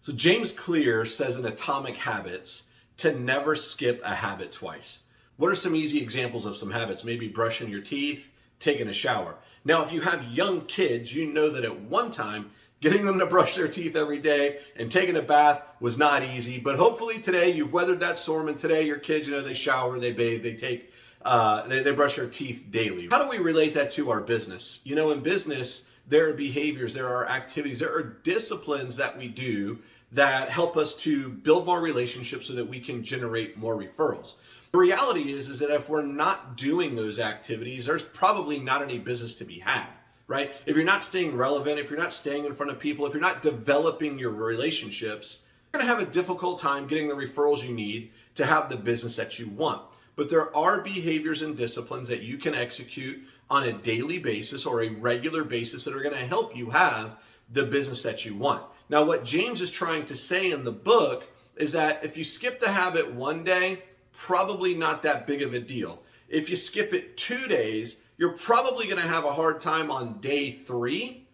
So James Clear says in Atomic Habits to never skip a habit twice. What are some easy examples of some habits? Maybe brushing your teeth, taking a shower. Now, if you have young kids, you know that at one time, getting them to brush their teeth every day and taking a bath was not easy. But hopefully today you've weathered that storm, and today your kids, they shower, they bathe, they brush their teeth daily. How do we relate that to our business? In business, there are behaviors, there are activities, there are disciplines that we do that help us to build more relationships so that we can generate more referrals. The reality is that if we're not doing those activities, there's probably not any business to be had, right? If you're not staying relevant, if you're not staying in front of people, if you're not developing your relationships, you're going to have a difficult time getting the referrals you need to have the business that you want. But there are behaviors and disciplines that you can execute on a daily basis or a regular basis that are going to help you have the business that you want. Now, what James is trying to say in the book is that if you skip the habit one day, probably not that big of a deal. If you skip it 2 days, you're probably going to have a hard time on day 3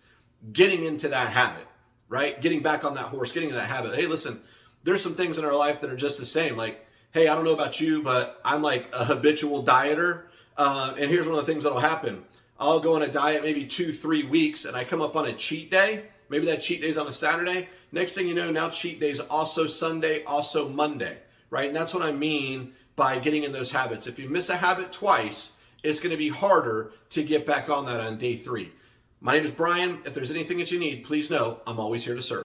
getting into that habit, right? Getting back on that horse, getting in that habit. Hey, listen, there's some things in our life that are just the same. Like, hey, I don't know about you, but I'm like a habitual dieter. And here's one of the things that'll happen. I'll go on a diet maybe 2-3 weeks, and I come up on a cheat day. Maybe that cheat day is on a Saturday. Next thing you know, now cheat day is also Sunday, also Monday, right? And that's what I mean by getting in those habits. If you miss a habit twice, it's going to be harder to get back on that on day 3. My name is Bryan. If there's anything that you need, please know I'm always here to serve.